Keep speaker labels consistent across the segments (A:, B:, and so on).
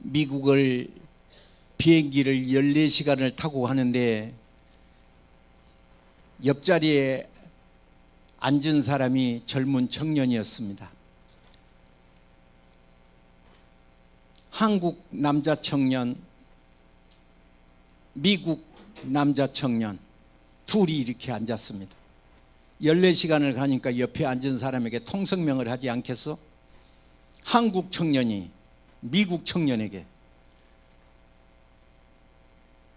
A: 미국을 비행기를 14시간을 타고 가는데 옆자리에 앉은 사람이 젊은 청년이었습니다. 한국 남자 청년, 미국 남자 청년 둘이 이렇게 앉았습니다. 14시간을 가니까 옆에 앉은 사람에게 통성명을 하지 않겠어? 한국 청년이 미국 청년에게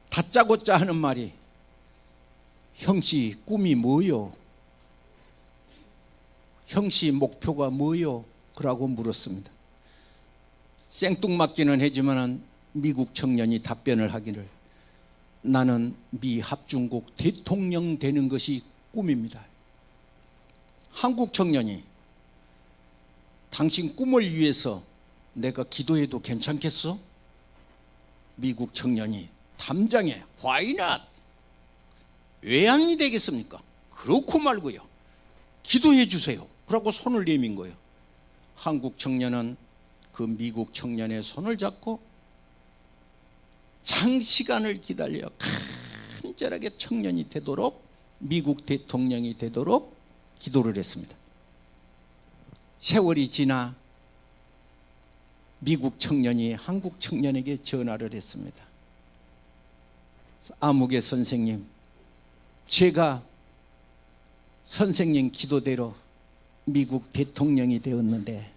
A: 다짜고짜 하는 말이 형씨 꿈이 뭐요? 형씨 목표가 뭐요? 그러고 물었습니다. 생뚱맞기는 하지만 미국 청년이 답변을 하기를 나는 미 합중국 대통령 되는 것이 꿈입니다. 한국 청년이 당신 꿈을 위해서 내가 기도해도 괜찮겠어? 미국 청년이 담장에 Why not? 왜 아니 되겠습니까? 그렇고 말고요. 기도해 주세요. 그러고 손을 내민 거예요. 한국 청년은 그 미국 청년의 손을 잡고 장시간을 기다려 간절하게 청년이 되도록 미국 대통령이 되도록 기도를 했습니다. 세월이 지나 미국 청년이 한국 청년에게 전화를 했습니다. 아무개 선생님, 제가 선생님 기도대로 미국 대통령이 되었는데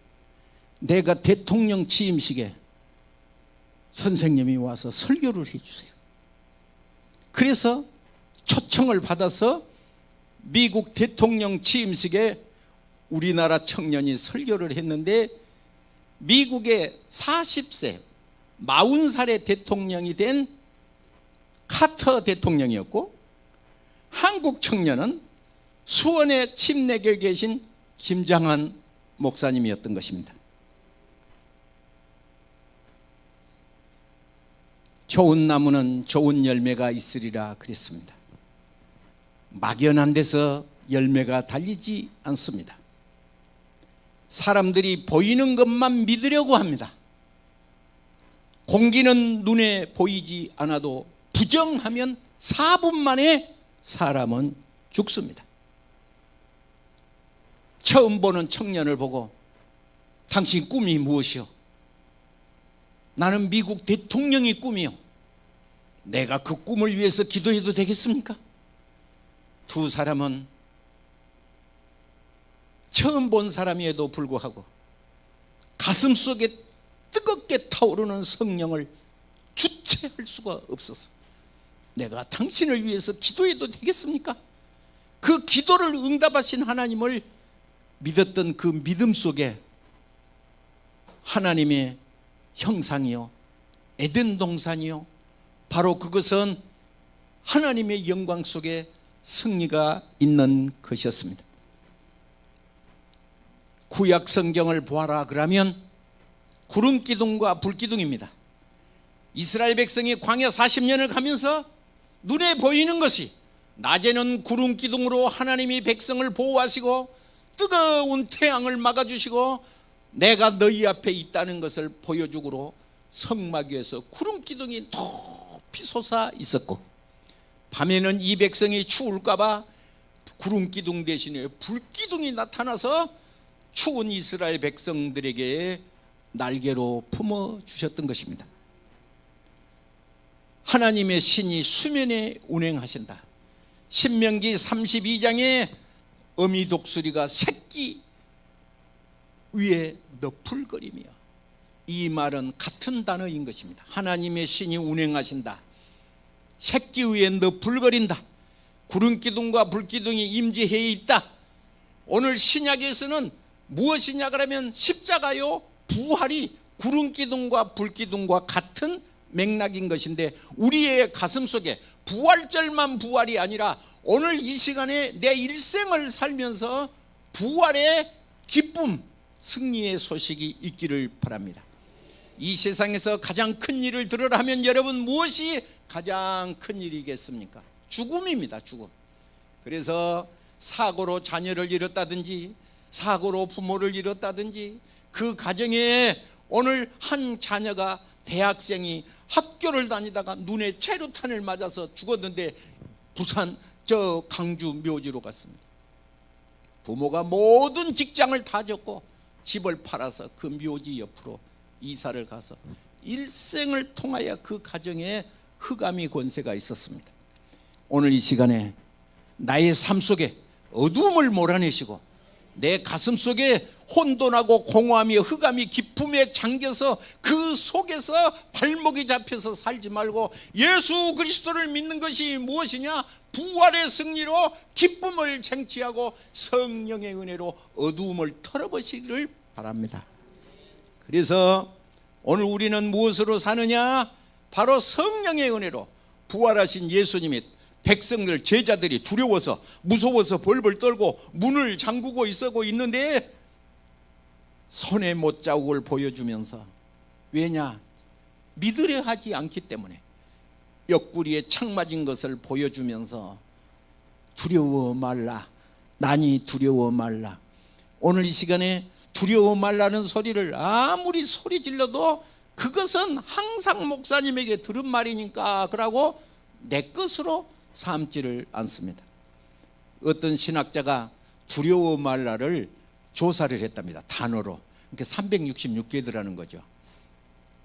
A: 내가 대통령 취임식에 선생님이 와서 설교를 해주세요. 그래서 초청을 받아서 미국 대통령 취임식에 우리나라 청년이 설교를 했는데 미국의 40세, 40살의 대통령이 된 카터 대통령이었고 한국 청년은 수원에 침례교에 계신 김장한 목사님이었던 것입니다. 좋은 나무는 좋은 열매가 있으리라 그랬습니다. 막연한 데서 열매가 달리지 않습니다. 사람들이 보이는 것만 믿으려고 합니다. 공기는 눈에 보이지 않아도 부정하면 4분 만에 사람은 죽습니다. 처음 보는 청년을 보고 당신 꿈이 무엇이요? 나는 미국 대통령이 꿈이요. 내가 그 꿈을 위해서 기도해도 되겠습니까? 두 사람은 처음 본 사람에도 불구하고 가슴속에 뜨겁게 타오르는 성령을 주체할 수가 없어서 내가 당신을 위해서 기도해도 되겠습니까? 그 기도를 응답하신 하나님을 믿었던 그 믿음 속에 하나님의 형상이요, 에덴 동산이요, 바로 그것은 하나님의 영광 속에 승리가 있는 것이었습니다. 구약 성경을 보아라 그러면 구름기둥과 불기둥입니다. 이스라엘 백성이 광야 40년을 가면서 눈에 보이는 것이 낮에는 구름기둥으로 하나님이 백성을 보호하시고 뜨거운 태양을 막아주시고 내가 너희 앞에 있다는 것을 보여주고로 성막 위에서 구름기둥이 높이 솟아 있었고 밤에는 이 백성이 추울까 봐 구름기둥 대신에 불기둥이 나타나서 추운 이스라엘 백성들에게 날개로 품어주셨던 것입니다. 하나님의 신이 수면에 운행하신다. 신명기 32장에 어미 독수리가 새끼 위에 너풀거리며, 이 말은 같은 단어인 것입니다. 하나님의 신이 운행하신다. 새끼 위에 너풀거린다. 구름기둥과 불기둥이 임재해 있다. 오늘 신약에서는 무엇이냐 그러면 십자가요, 부활이 구름기둥과 불기둥과 같은 맥락인 것인데 우리의 가슴 속에 부활절만 부활이 아니라 오늘 이 시간에 내 일생을 살면서 부활의 기쁨, 승리의 소식이 있기를 바랍니다. 이 세상에서 가장 큰 일을 들으라 하면 여러분 무엇이 가장 큰 일이겠습니까? 죽음입니다. 죽음. 그래서 사고로 자녀를 잃었다든지 사고로 부모를 잃었다든지 그 가정에 오늘 한 자녀가 대학생이 학교를 다니다가 눈에 체류탄을 맞아서 죽었는데 부산 저 강주 묘지로 갔습니다. 부모가 모든 직장을 다 줬고 집을 팔아서 그 묘지 옆으로 이사를 가서 일생을 통하여 그 가정에 흑암의 권세가 있었습니다. 오늘 이 시간에 나의 삶 속에 어두움을 몰아내시고 내 가슴 속에 혼돈하고 공허함이 흑암이 깊음에 잠겨서 그 속에서 발목이 잡혀서 살지 말고 예수 그리스도를 믿는 것이 무엇이냐? 부활의 승리로 기쁨을 쟁취하고 성령의 은혜로 어두움을 털어버리기를 바랍니다. 그래서 오늘 우리는 무엇으로 사느냐? 바로 성령의 은혜로 부활하신 예수님이 백성들 제자들이 두려워서 무서워서 벌벌 떨고 문을 잠그고 있는데 손의 못자국을 보여주면서, 왜냐? 믿으려 하지 않기 때문에 옆구리에 창 맞은 것을 보여주면서 두려워 말라, 나니 두려워 말라. 오늘 이 시간에 두려워 말라는 소리를 아무리 소리 질러도 그것은 항상 목사님에게 들은 말이니까 그러고 내 것으로 삼지를 않습니다. 어떤 신학자가 두려워 말라를 조사를 했답니다. 단어로. 그러니까 366개더라는 거죠.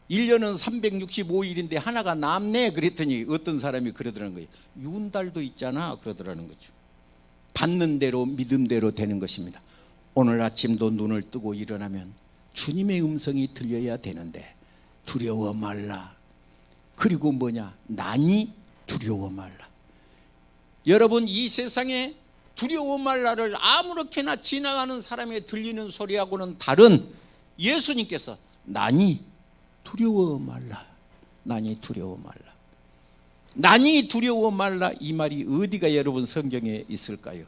A: 1년은 365일인데 하나가 남네 그랬더니 어떤 사람이 그러더라는 거예요. 윤달도 있잖아 그러더라는 거죠. 받는 대로 믿음대로 되는 것입니다. 오늘 아침도 눈을 뜨고 일어나면 주님의 음성이 들려야 되는데 두려워 말라. 그리고 뭐냐? 나니 두려워 말라. 여러분, 이 세상에 두려워 말라를 아무렇게나 지나가는 사람에게 들리는 소리하고는 다른 예수님께서 나니 두려워 말라, 나니 두려워 말라, 나니 두려워 말라, 이 말이 어디가 여러분 성경에 있을까요?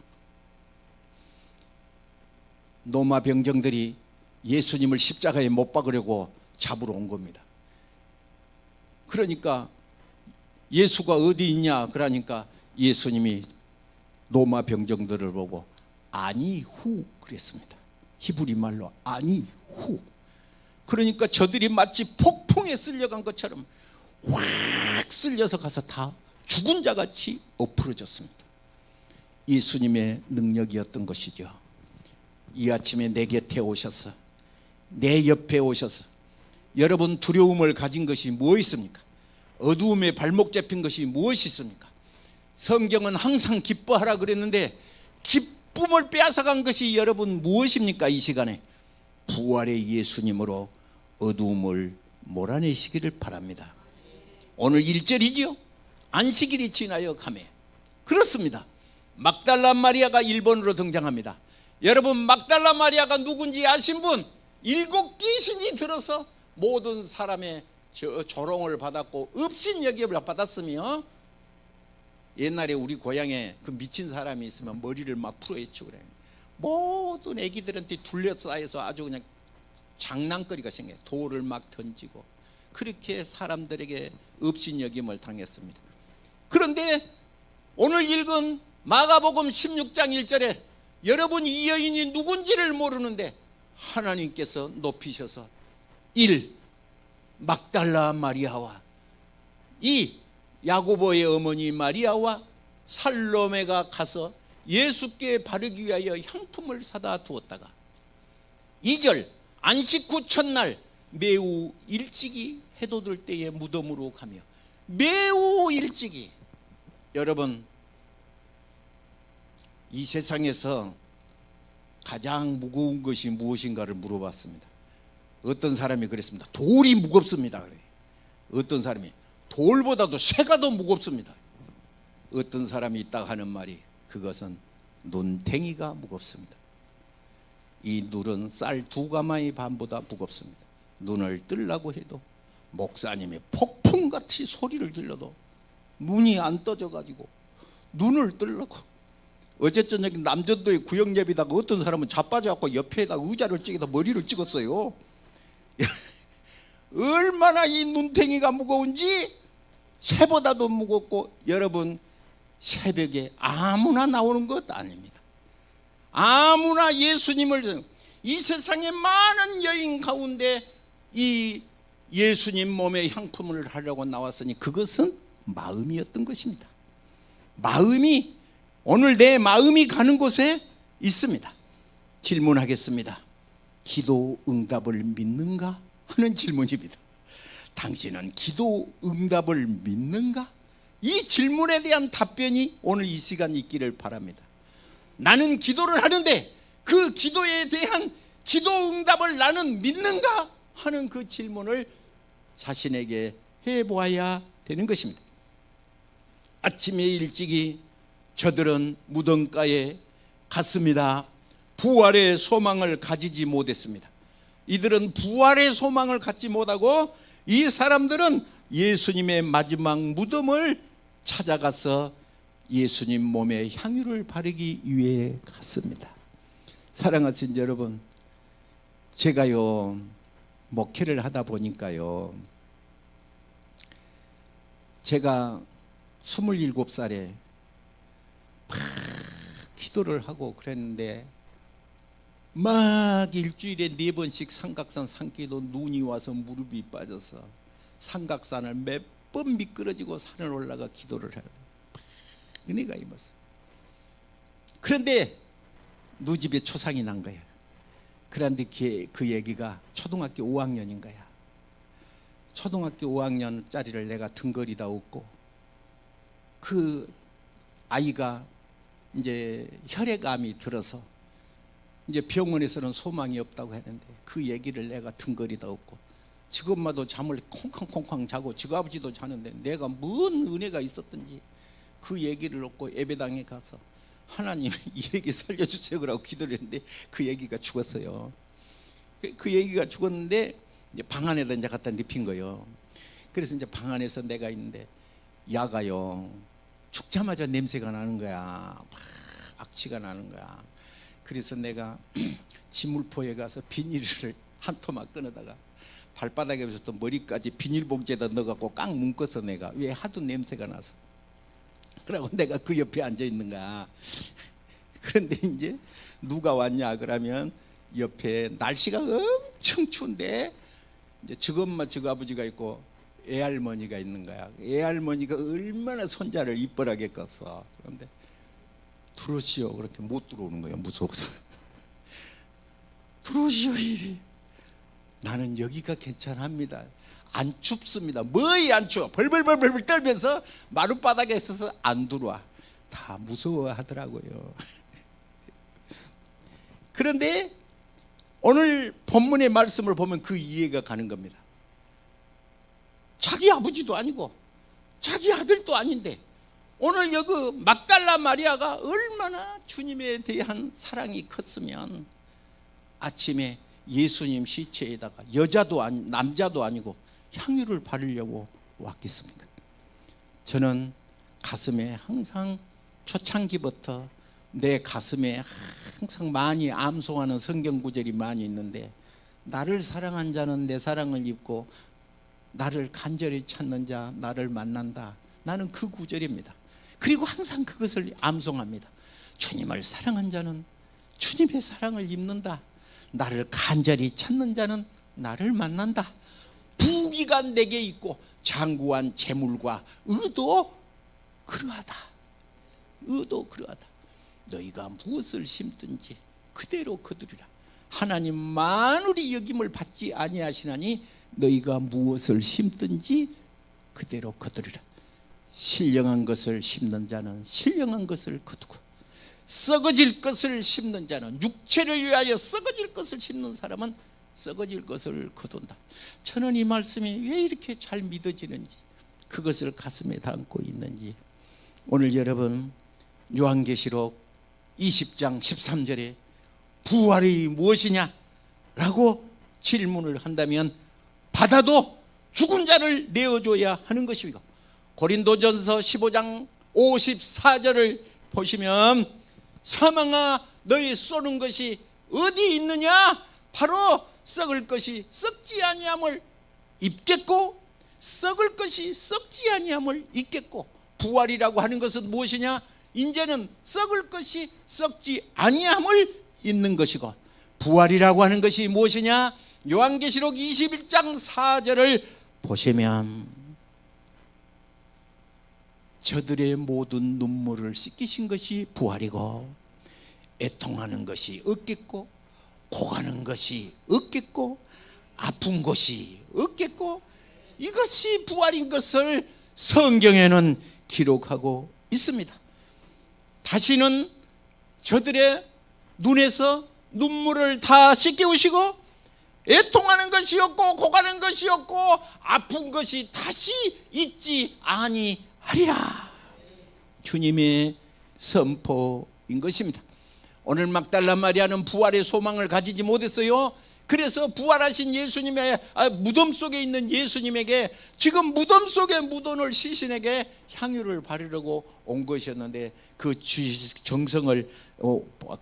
A: 로마 병정들이 예수님을 십자가에 못 박으려고 잡으러 온 겁니다. 그러니까 예수가 어디 있냐 그러니까 예수님이 로마 병정들을 보고 아니후 그랬습니다. 히브리 말로 아니후. 그러니까 저들이 마치 폭풍에 쓸려간 것처럼 확 쓸려서 가서 다 죽은 자같이 엎으러졌습니다. 예수님의 능력이었던 것이죠. 이 아침에 내 곁에 오셔서, 내 옆에 오셔서, 여러분 두려움을 가진 것이 무엇이 있습니까? 어두움에 발목 잡힌 것이 무엇이 있습니까? 성경은 항상 기뻐하라 그랬는데 기쁨을 빼앗아간 것이 여러분 무엇입니까? 이 시간에 부활의 예수님으로 어두움을 몰아내시기를 바랍니다. 오늘 1절이지요. 안식일이 지나여 가매. 그렇습니다. 막달라 마리아가 1번으로 등장합니다. 여러분, 막달라 마리아가 누군지 아신 분? 7 귀신이 들어서 모든 사람의 조롱을 받았고 업신 여김을 받았으며, 옛날에 우리 고향에 그 미친 사람이 있으면 머리를 막 풀어헤치고 그래요. 모든 애기들한테 둘러싸여서 아주 그냥 장난거리가 생겨요. 돌을 막 던지고 그렇게 사람들에게 업신여김을 당했습니다. 그런데 오늘 읽은 마가복음 16장 1절에 여러분 이 여인이 누군지를 모르는데 하나님께서 높이셔서 1. 막달라 마리아와 이 야고보의 어머니 마리아와 살로메가 가서 예수께 바르기 위하여 향품을 사다 두었다가 2절 안식 후 첫날 매우 일찍이 해돋을 때에 무덤으로 가며 매우 일찍이. 여러분, 이 세상에서 가장 무거운 것이 무엇인가를 물어봤습니다. 어떤 사람이 그랬습니다. 돌이 무겁습니다. 그래. 어떤 사람이 돌보다도 쇠가 더 무겁습니다. 어떤 사람이 있다고 하는 말이 그것은 눈탱이가 무겁습니다. 이 눈은 쌀 2가마의 반보다 무겁습니다. 눈을 뜨려고 해도 목사님이 폭풍같이 소리를 질러도 눈이 안 떠져가지고 눈을 뜨려고. 어제 저녁에 남전도에 구역예배다가 어떤 사람은 자빠져갖고 옆에다 의자를 찍어서 머리를 찍었어요. 얼마나 이 눈탱이가 무거운지 새보다도 무겁고, 여러분 새벽에 아무나 나오는 것 아닙니다. 아무나 예수님을, 이 세상의 많은 여인 가운데 이 예수님 몸에 향품을 하려고 나왔으니 그것은 마음이었던 것입니다. 마음이, 오늘 내 마음이 가는 곳에 있습니다. 질문하겠습니다. 기도 응답을 믿는가 하는 질문입니다. 당신은 기도 응답을 믿는가? 이 질문에 대한 답변이 오늘 이 시간 있기를 바랍니다. 나는 기도를 하는데 그 기도에 대한 기도 응답을 나는 믿는가 하는 그 질문을 자신에게 해보아야 되는 것입니다. 아침에 일찍이 저들은 무덤가에 갔습니다. 부활의 소망을 가지지 못했습니다. 이들은 부활의 소망을 갖지 못하고 이 사람들은 예수님의 마지막 무덤을 찾아가서 예수님 몸에 향유를 바르기 위해 갔습니다. 사랑하신 여러분, 제가요 목회를 하다 보니까요, 제가 27살에 막 기도를 하고 그랬는데 막 일주일에 4번씩 삼각산 산기도 눈이 와서 무릎이 빠져서 삼각산을 몇 번 미끄러지고 산을 올라가 기도를 해요. 은혜가 임했어. 그런데 누집에 초상이 난 거야. 그런데 그 얘기가 초등학교 5학년인 거야. 초등학교 5학년짜리를 내가 등거리다 웃고, 그 아이가 이제 혈액암이 들어서 이제 병원에서는 소망이 없다고 했는데 그 얘기를 내가 등거리다 웃고, 지금마도 잠을 콩쾅콩쾅 자고 지금 아버지도 자는데 내가 뭔 은혜가 있었던지 그 얘기를 얻고 예배당에 가서 하나님 이 얘기 살려주세요 라고 기도를 했는데 그 얘기가 죽었어요. 그 얘기가 죽었는데 이제 방 안에다 이제 갖다 눕힌 거예요. 그래서 이제 방 안에서 내가 있는데 야가요 죽자마자 냄새가 나는 거야. 막 악취가 나는 거야. 그래서 내가 지물포에 가서 비닐을 한 토막 끊어다가 발바닥에부터 머리까지 비닐봉지에다 넣어갖고 깡 묶어서 내가, 왜 하도 냄새가 나서. 그러고 내가 그 옆에 앉아 있는 거야. 그런데 이제 누가 왔냐 그러면 옆에 날씨가 엄청 추운데 이제 지금만 지금 아버지가 있고 애할머니가 있는 거야. 애할머니가 얼마나 손자를 이뻐하게 껐어. 그런데 들어오시오 그렇게 못 들어오는 거예요. 무서워서. 들어오시오 이래. 나는 여기가 괜찮합니다. 안 춥습니다. 뭐이 안 추워. 벌벌벌벌 떨면서 마룻바닥에 있어서 안 들어와. 다 무서워하더라고요. 그런데 오늘 본문의 말씀을 보면 그 이해가 가는 겁니다. 자기 아버지도 아니고 자기 아들도 아닌데 오늘 여기 막달라 마리아가 얼마나 주님에 대한 사랑이 컸으면 아침에 예수님 시체에다가 여자도 아니 남자도 아니고 향유를 바르려고 왔겠습니까? 저는 가슴에 항상 초창기부터 내 가슴에 항상 많이 암송하는 성경 구절이 많이 있는데, 나를 사랑한 자는 내 사랑을 입고 나를 간절히 찾는 자 나를 만난다. 나는 그 구절입니다. 그리고 항상 그것을 암송합니다. 주님을 사랑한 자는 주님의 사랑을 입는다. 나를 간절히 찾는 자는 나를 만난다. 부귀가 내게 있고 장구한 재물과 의도 그러하다. 의도 그러하다. 너희가 무엇을 심든지 그대로 거두리라. 하나님 만물이 여김을 받지 아니하시나니 너희가 무엇을 심든지 그대로 거두리라. 신령한 것을 심는 자는 신령한 것을 거두고 썩어질 것을 심는 자는, 육체를 위하여 썩어질 것을 심는 사람은 썩어질 것을 거둔다. 저는 이 말씀이 왜 이렇게 잘 믿어지는지, 그것을 가슴에 담고 있는지, 오늘 여러분 요한계시록 20장 13절에 부활이 무엇이냐 라고 질문을 한다면 받아도 죽은 자를 내어줘야 하는 것이고, 고린도전서 15장 54절을 보시면 사망아 너희 쏘는 것이 어디 있느냐? 바로 썩을 것이 썩지 아니함을 입겠고 썩을 것이 썩지 아니함을 입겠고, 부활이라고 하는 것은 무엇이냐? 이제는 썩을 것이 썩지 아니함을 입는 것이고, 부활이라고 하는 것이 무엇이냐? 요한계시록 21장 4절을 보시면 저들의 모든 눈물을 씻기신 것이 부활이고 애통하는 것이 없겠고 고가는 것이 없겠고 아픈 것이 없겠고 이것이 부활인 것을 성경에는 기록하고 있습니다. 다시는 저들의 눈에서 눈물을 다 씻겨오시고 애통하는 것이 없고 고가는 것이 없고 아픈 것이 다시 있지 아니하리라. 주님의 선포인 것입니다. 오늘 막달라 마리아는 부활의 소망을 가지지 못했어요. 그래서 부활하신 예수님의 무덤 속에 있는 예수님에게 지금 무덤 속에 묻어놓을 시신에게 향유를 바르려고 온 것이었는데 그 정성을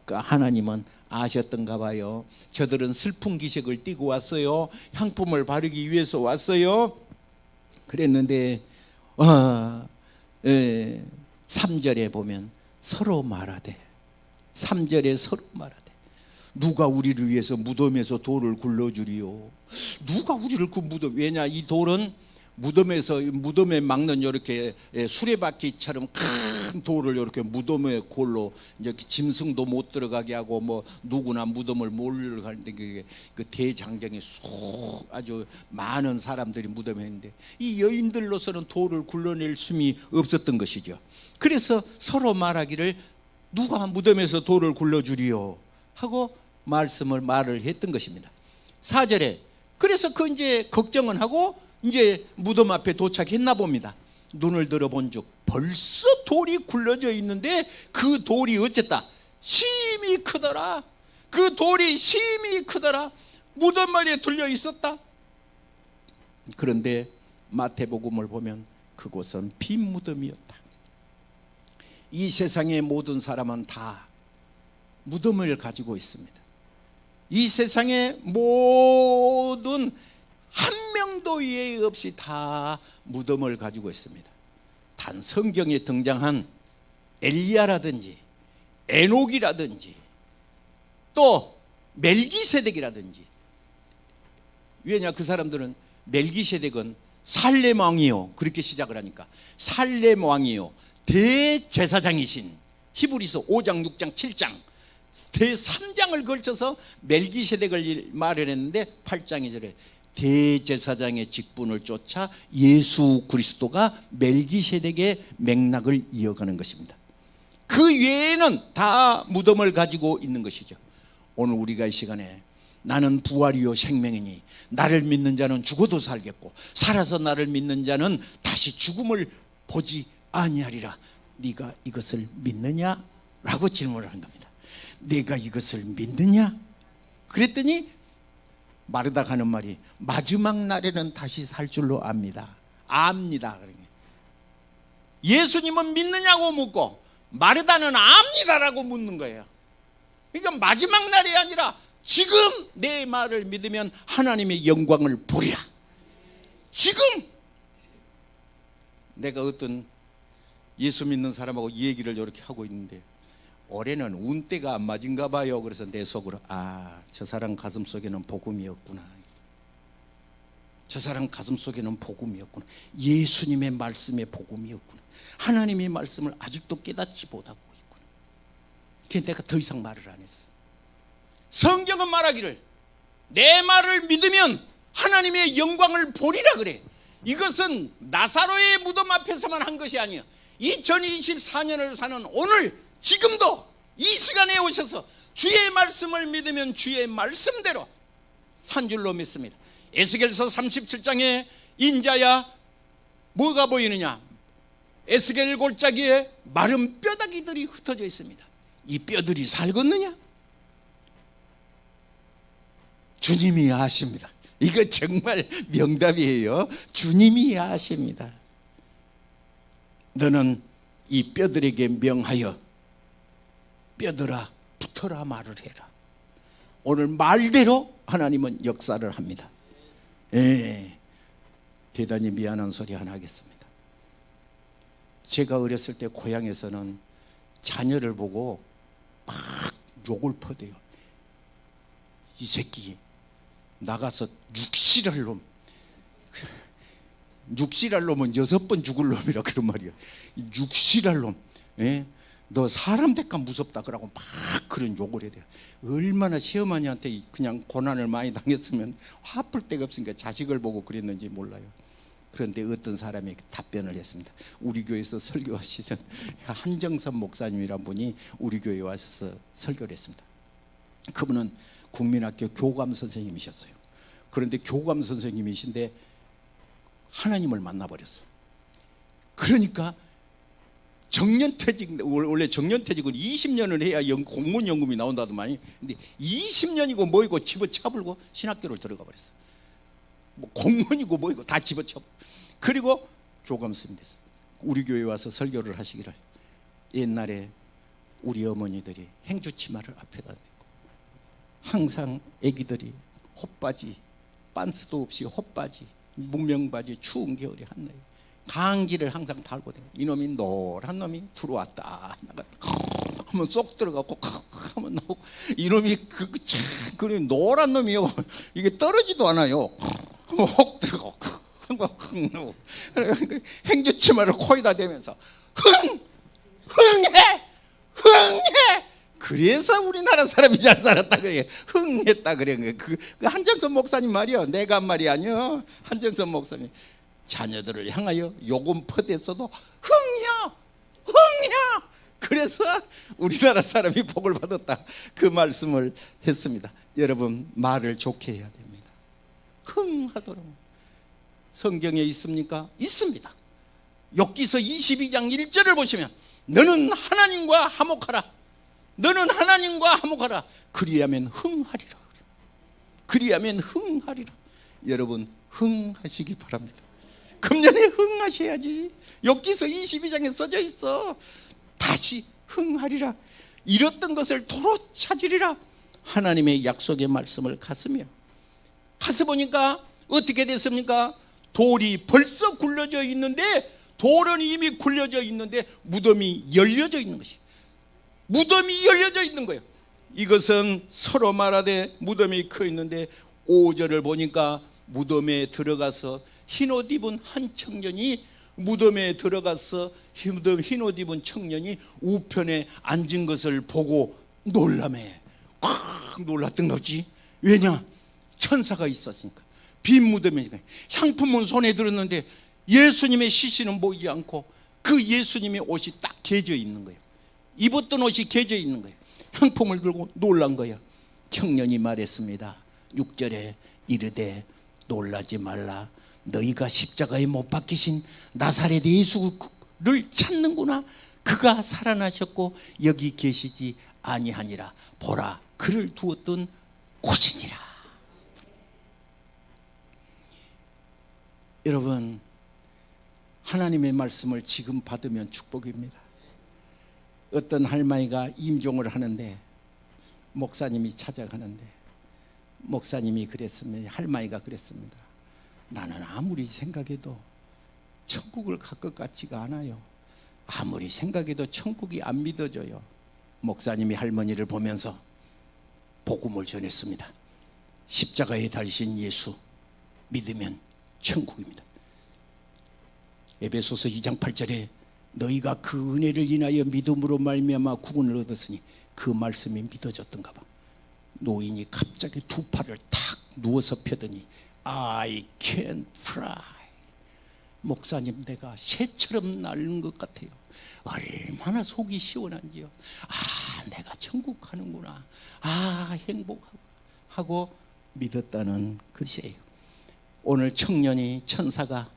A: 하나님은 아셨던가 봐요. 저들은 슬픈 기색을 띠고 왔어요. 향품을 바르기 위해서 왔어요. 그랬는데 3절에 보면 서로 말하되 3절에 서로 말하되 누가 우리를 위해서 무덤에서 돌을 굴러주리요. 누가 우리를 그 무덤, 왜냐 이 돌은 무덤에 막는 이렇게 수레바퀴처럼 큰 돌을 이렇게 무덤에 골로 이제 짐승도 못 들어가게 하고 뭐 누구나 무덤을 몰려 가는데 그 대장정이 쑥 아주 많은 사람들이 무덤에 있는데 이 여인들로서는 돌을 굴러낼 수이 없었던 것이죠. 그래서 서로 말하기를 누가 무덤에서 돌을 굴러주리요 하고 말을 했던 것입니다. 4절에 그래서 그 이제 걱정은 하고 이제 무덤 앞에 도착했나 봅니다. 눈을 들어본즉 벌써 돌이 굴러져 있는데 그 돌이 어쨌다? 심히 크더라. 그 돌이 심히 크더라. 무덤머리에 둘려 있었다. 그런데 마태복음을 보면 그곳은 빈 무덤이었다. 이 세상의 모든 사람은 다 무덤을 가지고 있습니다. 이 세상의 모든 한 명도 예외 없이 다 무덤을 가지고 있습니다. 단 성경에 등장한 엘리야라든지 에녹이라든지 또 멜기세덱이라든지, 왜냐 그 사람들은 멜기세덱은 살렘 왕이요 그렇게 시작을 하니까 살렘 왕이요 대제사장이신 히브리서 5장 6장 7장 대3장을 걸쳐서 멜기세덱을 말을 했는데 8장 2절에 대제사장의 직분을 쫓아 예수 그리스도가 멜기세덱의 맥락을 이어가는 것입니다. 그 외에는 다 무덤을 가지고 있는 것이죠. 오늘 우리가 이 시간에 나는 부활이요 생명이니 나를 믿는 자는 죽어도 살겠고 살아서 나를 믿는 자는 다시 죽음을 보지 아니하리라. 네가 이것을 믿느냐? 라고 질문을 한 겁니다. 내가 이것을 믿느냐? 그랬더니 마르다가 하는 말이 마지막 날에는 다시 살 줄로 압니다. 예수님은 믿느냐고 묻고 마르다는 압니다라고 묻는 거예요. 그러니까 마지막 날이 아니라 지금 내 말을 믿으면 하나님의 영광을 보리라. 지금 내가 어떤 예수 믿는 사람하고 이 얘기를 이렇게 하고 있는데 올해는 운때가 안 맞은가 봐요. 그래서 내 속으로 저 사람 가슴 속에는 복음이었구나. 저 사람 가슴 속에는 복음이었구나. 예수님의 말씀의 복음이었구나. 하나님의 말씀을 아직도 깨닫지 못하고 있구나. 그래서 내가 더 이상 말을 안 했어. 성경은 말하기를 내 말을 믿으면 하나님의 영광을 보리라 그래. 이것은 나사로의 무덤 앞에서만 한 것이 아니야. 2024년을 사는 오늘 지금도 이 시간에 오셔서 주의 말씀을 믿으면 주의 말씀대로 산 줄로 믿습니다. 에스겔서 37장에 인자야 뭐가 보이느냐? 에스겔 골짜기에 마른 뼈다귀들이 흩어져 있습니다. 이 뼈들이 살겠느냐? 주님이 아십니다. 이거 정말 명답이에요. 주님이 아십니다. 너는 이 뼈들에게 명하여 뼈들아 붙어라 말을 해라. 오늘 말대로 하나님은 역사를 합니다. 대단히 미안한 소리 하나 하겠습니다. 제가 어렸을 때 고향에서는 자녀를 보고 막 욕을 퍼대요. 이 새끼 나가서 육실할 놈, 육실할 놈은 6번 죽을 놈이라 그런 말이야. 육실할 놈, 예? 너 사람 대가 무섭다 그러고 막 그런 욕을 해야 돼. 얼마나 시어머니한테 그냥 고난을 많이 당했으면 화풀 데가 없으니까 자식을 보고 그랬는지 몰라요. 그런데 어떤 사람이 답변을 했습니다. 우리 교회에서 설교하시던 한정선 목사님이란 분이 우리 교회에 와서 설교를 했습니다. 그분은 국민학교 교감 선생님이셨어요. 그런데 교감 선생님이신데 하나님을 만나버렸어요. 그러니까 정년퇴직, 원래 정년퇴직은 20년을 해야 공무원연금이 나온다더만, 근데 20년이고 뭐이고 집어쳐불고 신학교를 들어가 버렸어요. 뭐 공무원이고 뭐이고 다 집어쳐. 그리고 교감 스님 됐어요. 우리 교회에 와서 설교를 하시기를, 옛날에 우리 어머니들이 행주치마를 앞에다 내고 항상 애기들이 헛바지, 빤스도 없이 헛바지, 묵명바지, 추운 겨울에 한나에 강기를 항상 달고 다녀요. 이놈이 노란 놈이 들어왔다 나갔다 하면 쏙 들어가고 하면 나오고, 이놈이 그 노란 놈이요, 이게 떨어지도 않아요. 혹 들어가고 나오고, 행주치마를 코에다 대면서 흥해. 그래서 우리나라 사람이 잘 살았다 그래. 흥했다 그래. 그 한정선 목사님 말이요, 내가 한 말이 아니요. 한정선 목사님 자녀들을 향하여 요금 퍼댔어도 흥이야. 그래서 우리나라 사람이 복을 받았다, 그 말씀을 했습니다. 여러분, 말을 좋게 해야 됩니다. 흥하도록. 성경에 있습니까? 있습니다. 욥기서 22장 1절을 보시면, 너는 하나님과 화목하라. 너는 하나님과 화목하라. 그리하면 흥하리라. 그리하면 흥하리라. 여러분, 흥하시기 바랍니다. 금년에 흥하셔야지. 욥기서 22장에 써져 있어. 다시 흥하리라. 잃었던 것을 도로 찾으리라. 하나님의 약속의 말씀을 가슴이요. 가서 보니까 어떻게 됐습니까? 돌이 벌써 굴러져 있는데, 돌은 이미 굴려져 있는데 무덤이 열려져 있는 것이, 무덤이 열려져 있는 거예요. 이것은 서로 말하되 무덤이 커 있는데, 5절을 보니까 무덤에 들어가서 흰옷 입은 한 청년이, 무덤에 들어가서 흰옷 입은 청년이 우편에 앉은 것을 보고 놀라매. 콱 놀랐던 거지. 왜냐? 천사가 있었으니까. 빈 무덤이니까. 향품은 손에 들었는데 예수님의 시신은 보이지 않고 그 예수님의 옷이 딱 개져 있는 거예요. 입었던 옷이 개져 있는 거예요. 향품을 들고 놀란 거예요. 청년이 말했습니다. 6절에 이르되 놀라지 말라. 너희가 십자가에 못 박히신 나사렛 예수를 찾는구나. 그가 살아나셨고 여기 계시지 아니하니라. 보라, 그를 두었던 곳이니라. 여러분, 하나님의 말씀을 지금 받으면 축복입니다. 어떤 할머니가 임종을 하는데 목사님이 찾아가는데, 목사님이 그랬습니다. 할머니가 그랬습니다. 나는 아무리 생각해도 천국을 갈 것 같지가 않아요. 아무리 생각해도 천국이 안 믿어져요. 목사님이 할머니를 보면서 복음을 전했습니다. 십자가에 달리신 예수 믿으면 천국입니다. 에베소서 2장 8절에 너희가 그 은혜를 인하여 믿음으로 말미암아 구원을 얻었으니, 그 말씀이 믿어졌던가 봐. 노인이 갑자기 두 팔을 탁 누워서 펴더니 I can fly. 목사님, 내가 새처럼 날는 것 같아요. 얼마나 속이 시원한지요. 아, 내가 천국 가는구나. 아, 행복하구나 하고 믿었다는 것이에요. 오늘 청년이, 천사가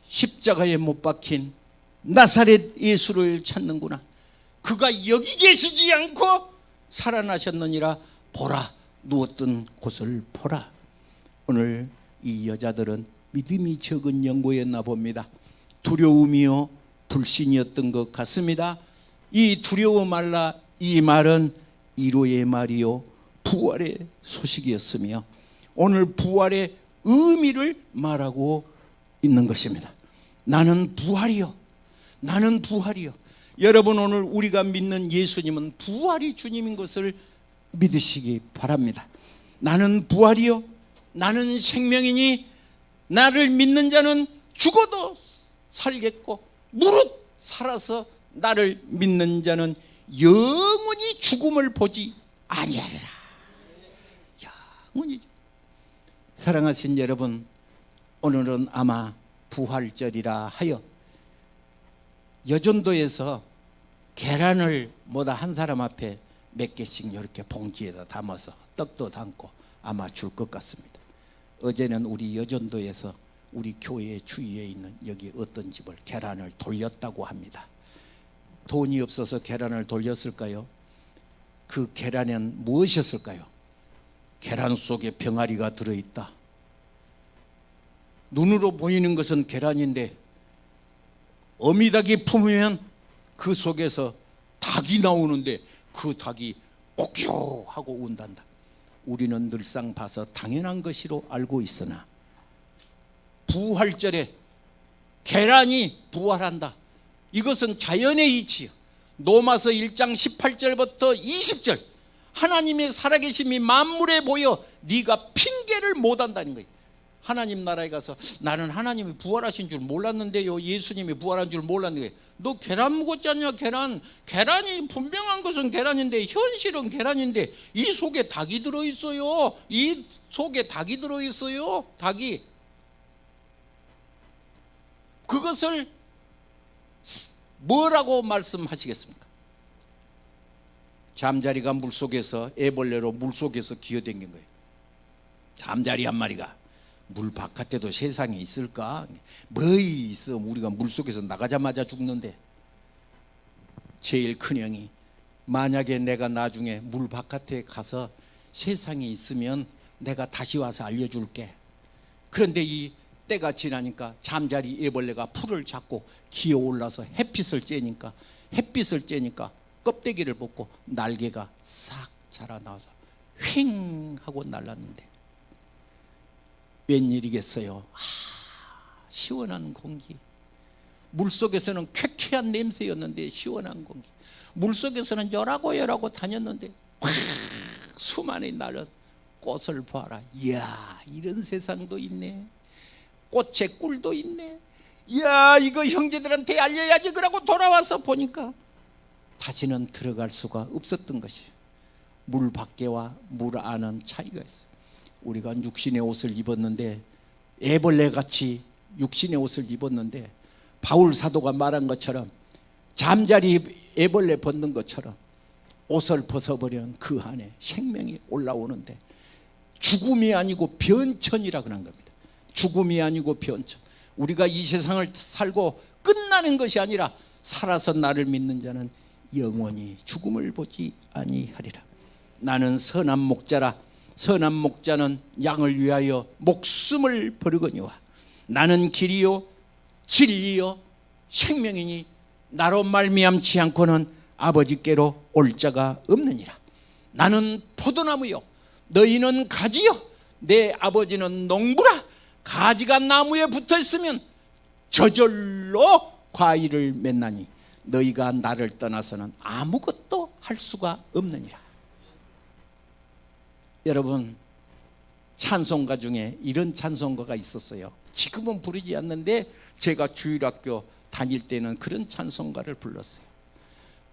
A: 십자가에 못 박힌 나사렛 예수를 찾는구나. 그가 여기 계시지 않고 살아나셨느니라. 보라, 누웠던 곳을 보라. 오늘 이 여자들은 믿음이 적은 연고였나 봅니다. 두려움이요 불신이었던 것 같습니다. 이 두려워 말라, 이 말은 위로의 말이요 부활의 소식이었으며, 오늘 부활의 의미를 말하고 있는 것입니다. 나는 부활이요, 나는 부활이요. 여러분, 오늘 우리가 믿는 예수님은 부활이 주님인 것을 믿으시기 바랍니다. 나는 부활이요 나는 생명이니 나를 믿는 자는 죽어도 살겠고 무릇 살아서 나를 믿는 자는 영원히 죽음을 보지 아니하리라. 영원히. 사랑하신 여러분, 오늘은 아마 부활절이라 하여 여전도에서 계란을 뭐다 한 사람 앞에 몇 개씩 이렇게 봉지에다 담아서 떡도 담고 아마 줄 것 같습니다. 어제는 우리 여전도에서 우리 교회 주위에 있는 여기 어떤 집을 계란을 돌렸다고 합니다. 돈이 없어서 계란을 돌렸을까요? 그 계란엔 무엇이었을까요? 계란 속에 병아리가 들어있다. 눈으로 보이는 것은 계란인데 어미닭이 품으면 그 속에서 닭이 나오는데 그 닭이 꼬끼요 하고 운단다. 우리는 늘상 봐서 당연한 것이로 알고 있으나 부활절에 계란이 부활한다. 이것은 자연의 이치요. 로마서 1장 18절부터 20절 하나님의 살아계심이 만물에 보여 네가 핑계를 못한다는 거예요. 하나님 나라에 가서 나는 하나님이 부활하신 줄 몰랐는데요, 예수님이 부활한 줄 몰랐는데, 너 계란 먹었지 않냐? 계란이 분명한 것은 계란인데 현실은 계란인데 이 속에 닭이 들어있어요. 이 속에 닭이 들어있어요. 닭이. 그것을 뭐라고 말씀하시겠습니까? 잠자리가 물속에서 애벌레로 물속에서 기어다닌 거예요. 잠자리 한 마리가 물 바깥에도 세상에 있을까? 뭐이 있어. 우리가 물속에서 나가자마자 죽는데. 제일 큰 형이 만약에 내가 나중에 물 바깥에 가서 세상에 있으면 내가 다시 와서 알려줄게. 그런데 이 때가 지나니까 잠자리 애벌레가 풀을 잡고 기어 올라서 햇빛을 쬐니까 껍데기를 벗고 날개가 싹 자라나와서 휑 하고 날랐는데 웬일이겠어요? 시원한 공기. 물속에서는 쾌쾌한 냄새였는데 시원한 공기. 물속에서는 열하고 다녔는데 수많이 나는 꽃을 봐라. 이야, 이런 세상도 있네. 꽃에 꿀도 있네. 이야, 이거 형제들한테 알려야지. 그러고 돌아와서 보니까 다시는 들어갈 수가 없었던 것이에요. 물 밖에와 물 안은 차이가 있어요. 우리가 육신의 옷을 입었는데, 애벌레같이 육신의 옷을 입었는데, 바울 사도가 말한 것처럼 잠자리 애벌레 벗는 것처럼 옷을 벗어버리면 그 안에 생명이 올라오는데, 죽음이 아니고 변천이라 그런 겁니다. 죽음이 아니고 변천. 우리가 이 세상을 살고 끝나는 것이 아니라 살아서 나를 믿는 자는 영원히 죽음을 보지 아니하리라. 나는 선한 목자라. 선한 목자는 양을 위하여 목숨을 버리거니와 나는 길이요 진리요 생명이니 나로 말미암지 않고는 아버지께로 올 자가 없느니라. 나는 포도나무요 너희는 가지요 내 아버지는 농부라. 가지가 나무에 붙어 있으면 저절로 과일을 맺나니 너희가 나를 떠나서는 아무것도 할 수가 없느니라. 여러분, 찬송가 중에 이런 찬송가가 있었어요. 지금은 부르지 않는데 제가 주일학교 다닐 때는 그런 찬송가를 불렀어요.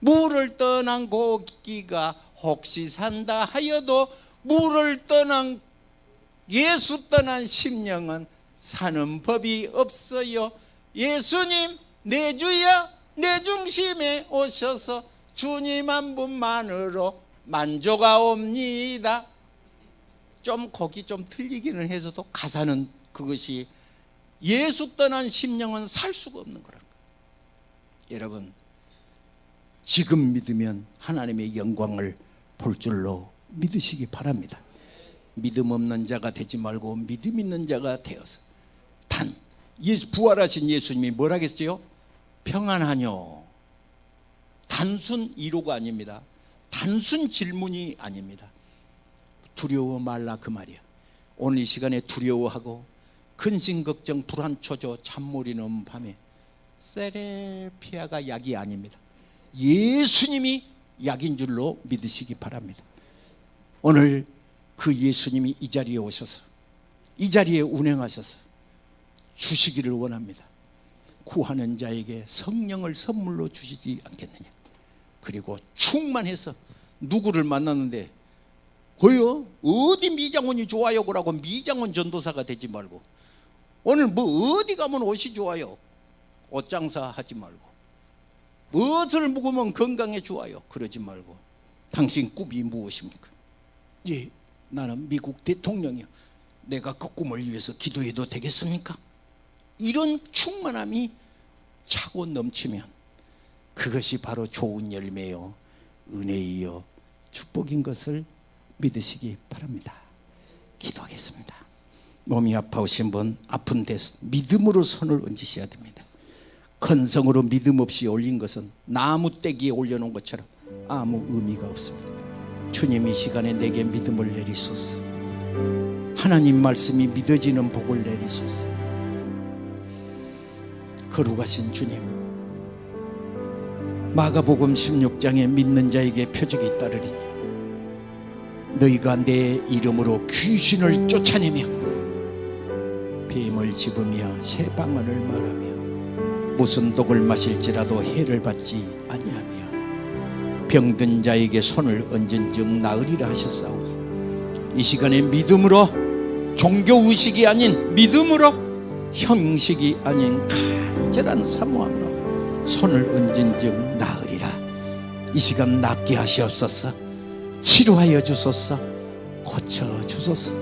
A: 물을 떠난 고기가 혹시 산다 하여도 물을 떠난 예수 떠난 심령은 사는 법이 없어요. 예수님 내 주여 내 중심에 오셔서 주님 한 분만으로 만족하옵니다. 좀 곡이 좀 틀리기는 해서도 가사는 그것이 예수 떠난 심령은 살 수가 없는 거라는 거예요. 여러분, 지금 믿으면 하나님의 영광을 볼 줄로 믿으시기 바랍니다. 믿음 없는 자가 되지 말고 믿음 있는 자가 되어서 단 부활하신 예수님이 뭐라 했어요? 평안하뇨. 단순 이로가 아닙니다. 단순 질문이 아닙니다. 두려워 말라 그 말이야. 오늘 이 시간에 두려워하고 근심 걱정 불안 초조 잠몰이 넘은 밤에 세레피아가 약이 아닙니다. 예수님이 약인 줄로 믿으시기 바랍니다. 오늘 그 예수님이 이 자리에 오셔서 이 자리에 운행하셔서 주시기를 원합니다. 구하는 자에게 성령을 선물로 주시지 않겠느냐. 그리고 충만해서 누구를 만났는데 거요 어디 미장원이 좋아요 그러고 미장원 전도사가 되지 말고, 오늘 뭐 어디 가면 옷이 좋아요 옷장사 하지 말고, 무엇을 먹으면 건강에 좋아요 그러지 말고, 당신 꿈이 무엇입니까? 예, 나는 미국 대통령이요. 내가 그 꿈을 위해서 기도해도 되겠습니까? 이런 충만함이 차고 넘치면 그것이 바로 좋은 열매요 은혜이요 축복인 것을 믿으시기 바랍니다. 기도하겠습니다. 몸이 아파오신 분, 아픈 데 믿음으로 손을 얹으셔야 됩니다. 건성으로 믿음 없이 올린 것은 나무 떼기에 올려놓은 것처럼 아무 의미가 없습니다. 주님, 이 시간에 내게 믿음을 내리소서. 하나님 말씀이 믿어지는 복을 내리소서. 거룩하신 주님, 마가복음 16장에 믿는 자에게 표적이 따르리니 너희가 내 이름으로 귀신을 쫓아내며 뱀을 집으며 새방언을 말하며 무슨 독을 마실지라도 해를 받지 아니하며 병든 자에게 손을 얹은즉 나으리라 하셨사오니, 이 시간에 믿음으로, 종교의식이 아닌 믿음으로, 형식이 아닌 간절한 사모함으로 손을 얹은즉 나으리라. 이 시간 낫게 하시옵소서. 치료하여 주소서. 고쳐주소서.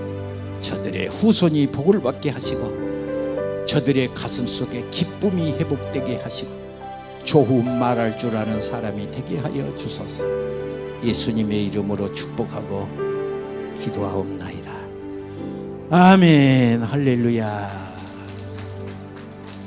A: 저들의 후손이 복을 받게 하시고 저들의 가슴 속에 기쁨이 회복되게 하시고 좋은 말할 줄 아는 사람이 되게 하여 주소서. 예수님의 이름으로 축복하고 기도하옵나이다. 아멘. 할렐루야.